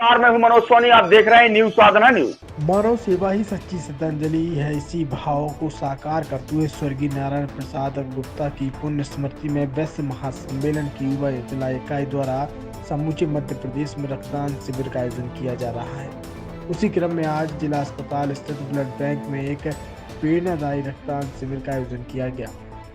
मैं हूं मनोज सोनी, आप देख रहे हैं न्यूज साधना न्यूज। मानव सेवा ही सच्ची श्रद्धांजलि है। इसी भाव को साकार करते हुए स्वर्गीय नारायण प्रसाद गुप्ता की पुण्य स्मृति में वैश्य महासम्मेलन की युवा जिला इकाई द्वारा समूचे मध्य प्रदेश में रक्तदान शिविर का आयोजन किया जा रहा है। उसी क्रम में आज जिला अस्पताल स्थित ब्लड बैंक में एक प्रेरणादायी रक्तदान शिविर का आयोजन किया गया।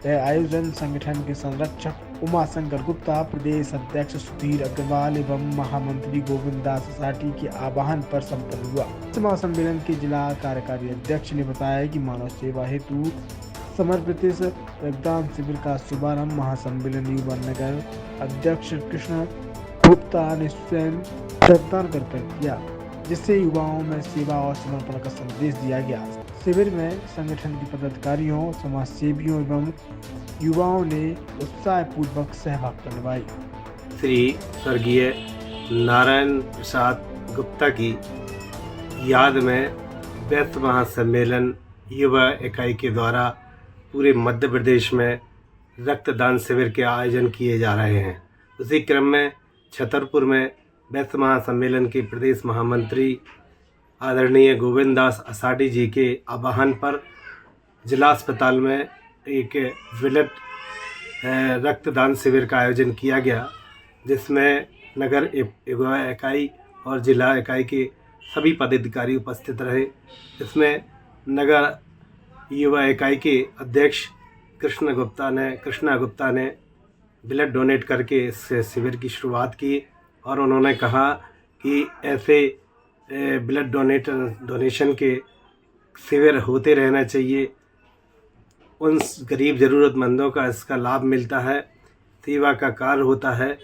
यह आयोजन संगठन के संरक्षक उमाशंकर गुप्ता, प्रदेश अध्यक्ष सुधीर अग्रवाल एवं महामंत्री गोविंद दास असाटी के आह्वान पर संपन्न हुआ। इस महासम्मेलन के जिला कार्यकारी अध्यक्ष ने बताया कि मानव सेवा हेतु समर्पित इस रक्तदान शिविर का शुभारंभ महासम्मेलन युवा नगर अध्यक्ष कृष्ण गुप्ता ने स्वयं रक्तदान कर किया, जिससे युवाओं में सेवा और समर्पण का संदेश दिया गया। शिविर में संगठन के पदाधिकारियों, समाज सेवियों एवं युवाओं ने उत्साहपूर्वक सहभागिता निभाई। श्री स्वर्गीय नारायण प्रसाद गुप्ता की याद में वैश्य महासम्मेलन युवा इकाई के द्वारा पूरे मध्य प्रदेश में रक्तदान शिविर के आयोजन किए जा रहे हैं। उसी क्रम में छतरपुर में वैश्य महासम्मेलन के प्रदेश महामंत्री आदरणीय गोविंद दास असाटी जी के आह्वान पर जिला अस्पताल में एक ब्लड रक्तदान शिविर का आयोजन किया गया, जिसमें नगर युवा इकाई और जिला इकाई के सभी पदाधिकारी उपस्थित रहे। इसमें नगर युवा इकाई के अध्यक्ष कृष्णा गुप्ता ने ब्लड डोनेट करके इस शिविर की शुरुआत की और उन्होंने कहा कि ऐसे ब्लड डोनेशन के शिविर होते रहना चाहिए। उन गरीब ज़रूरतमंदों का इसका लाभ मिलता है, सेवा का कार्य होता है।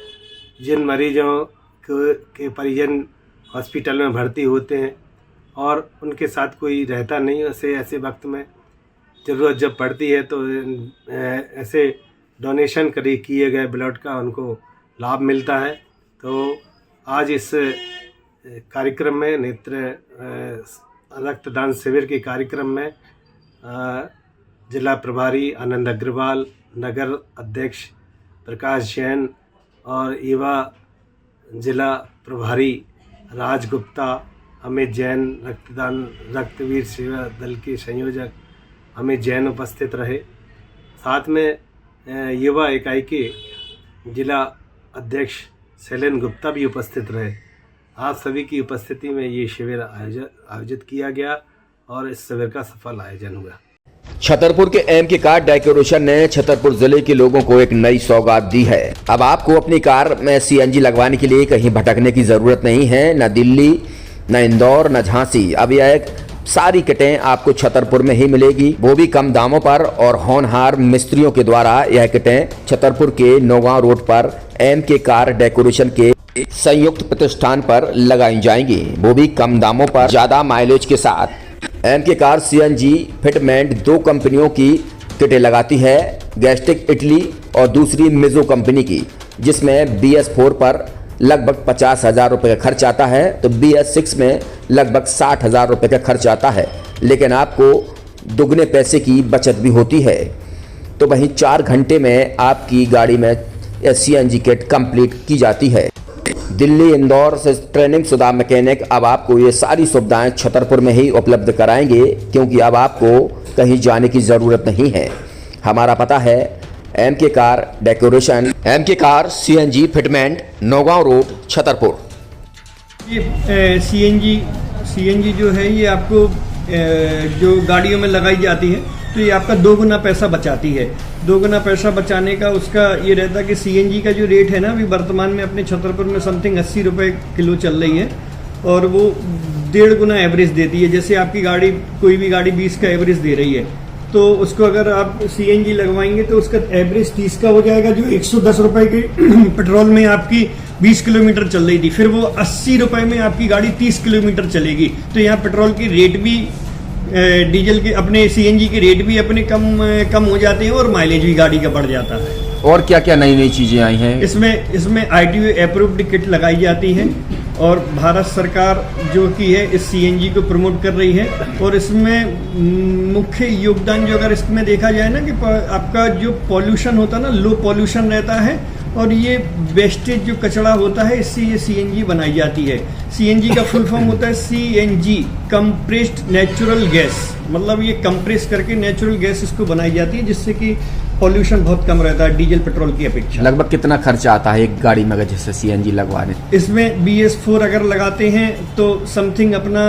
जिन मरीजों के परिजन हॉस्पिटल में भर्ती होते हैं और उनके साथ कोई रहता नहीं, ऐसे वक्त में ज़रूरत जब पड़ती है तो ऐसे डोनेशन किए गए ब्लड का उनको लाभ मिलता है। तो आज इस कार्यक्रम में रक्तदान शिविर के कार्यक्रम में जिला प्रभारी आनंद अग्रवाल, नगर अध्यक्ष प्रकाश जैन और युवा जिला प्रभारी राज गुप्ता, अमित जैन, रक्तवीर सेवा दल के संयोजक अमित जैन उपस्थित रहे। साथ में युवा इकाई के जिला अध्यक्ष शैलेंद्र गुप्ता भी उपस्थित रहे। आप सभी की उपस्थिति में ये शिविर आयोजित किया गया और इस शिविर का सफल आयोजन हुआ। छतरपुर के एम के कार डेकोरेशन ने छतरपुर जिले के लोगों को एक नई सौगात दी है। अब आपको अपनी कार में सीएनजी लगवाने के लिए कहीं भटकने की जरूरत नहीं है, न दिल्ली, न इंदौर, न झांसी। अब यह सारी किटें आपको छतरपुर में ही मिलेगी, वो भी कम दामों पर और होनहार मिस्त्रियों के द्वारा। यह किटें छतरपुर के नौगांव रोड पर एम के कार डेकोरेशन के संयुक्त प्रतिष्ठान पर लगाई जाएंगी, वो भी कम दामों पर, ज्यादा माइलेज के साथ। एम के कार सीएनजी फिटमेंट 2 कंपनियों की किटें लगाती है, गैस्टिक इटली और दूसरी मिजो कंपनी की, जिसमें BS4 पर लगभग 50,000 रुपये का खर्च आता है, तो BS6 में लगभग 60,000 रुपये का खर्च आता है। लेकिन आपको दुगने पैसे की बचत भी होती है। तो वहीं 4 घंटे में आपकी गाड़ी में सीएनजी किट कंप्लीट की जाती है। दिल्ली, इंदौर से ट्रेनिंग शुदा मैकेनिक अब आपको ये सारी सुविधाएं छतरपुर में ही उपलब्ध कराएंगे, क्योंकि अब आपको कहीं जाने की ज़रूरत नहीं है। हमारा पता है एम के कार डेकोरेशन, एम के car CNG fitment, Naugaon road, Chhatarpur. ये सीएनजी जो है ये आपको जो गाड़ियों में लगाई जाती है तो ये आपका 2 गुना पैसा बचाती है। 2 गुना पैसा बचाने का उसका ये रहता है कि सीएनजी का जो रेट है ना, अभी वर्तमान में अपने छतरपुर में समथिंग 80 रुपये किलो चल रही है और वो 1.5 गुना एवरेज देती है। जैसे आपकी गाड़ी, कोई भी गाड़ी 20 का एवरेज दे रही है, तो उसको अगर आप सीएनजी लगवाएंगे तो उसका एवरेज 30 का हो जाएगा। जो 110 रुपये के पेट्रोल में आपकी 20 किलोमीटर चल रही थी, फिर वो 80 रुपये में आपकी गाड़ी 30 किलोमीटर चलेगी। तो यहाँ पेट्रोल की रेट भी, डीजल के, अपने सीएनजी के रेट भी अपने कम हो जाते हैं और माइलेज भी गाड़ी का बढ़ जाता है। और क्या क्या नई चीजें आई हैं इसमें ITO अप्रूव्ड किट लगाई जाती है और भारत सरकार जो की है इस सीएनजी को प्रमोट कर रही है। और इसमें मुख्य योगदान जो अगर इसमें देखा जाए ना कि आपका जो पॉल्यूशन होता है ना, लो पॉल्यूशन रहता है और ये वेस्टेज जो कचरा होता है इससे ये सीएनजी बनाई जाती है। सीएनजी का फुल फॉर्म होता है सीएनजी, कंप्रेस्ड नेचुरल गैस, मतलब ये कंप्रेस करके नेचुरल गैस इसको बनाई जाती है, जिससे कि पॉल्यूशन बहुत कम रहता है डीजल पेट्रोल की अपेक्षा। लगभग कितना खर्चा आता है एक गाड़ी में अगर जैसे सीएनजी लगवाने? इसमें BS4 अगर लगाते हैं तो समथिंग अपना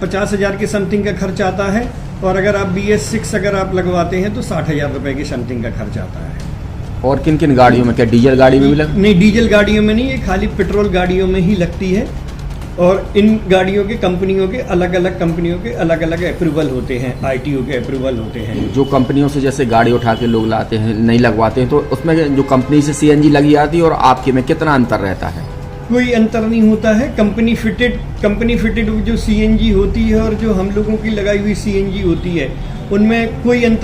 50,000 के समथिंग का खर्च आता है, और अगर आप BS6 अगर आप लगवाते हैं तो 60,000 रुपए की समथिंग का खर्च आता है। और किन किन गाड़ियों में, क्या डीजल गाड़ी में भी लग? नहीं, डीजल गाड़ियों में नहीं, ये खाली पेट्रोल गाड़ियों में ही लगती है। और इन गाड़ियों के कंपनियों के अलग अलग कंपनियों के अलग अलग अप्रूवल होते हैं, ITO के अप्रूवल होते हैं। जो कंपनियों से जैसे गाड़ी उठा के लोग लाते हैं, नहीं लगवाते हैं, तो उसमें जो कंपनी से सीएनजी लगी आती है और आपके में कितना अंतर रहता है? कोई अंतर नहीं होता है। कंपनी फिटेड जो सीएनजी होती है और जो हम लोगों की लगाई हुई सीएनजी होती है, उनमें कोई अंतर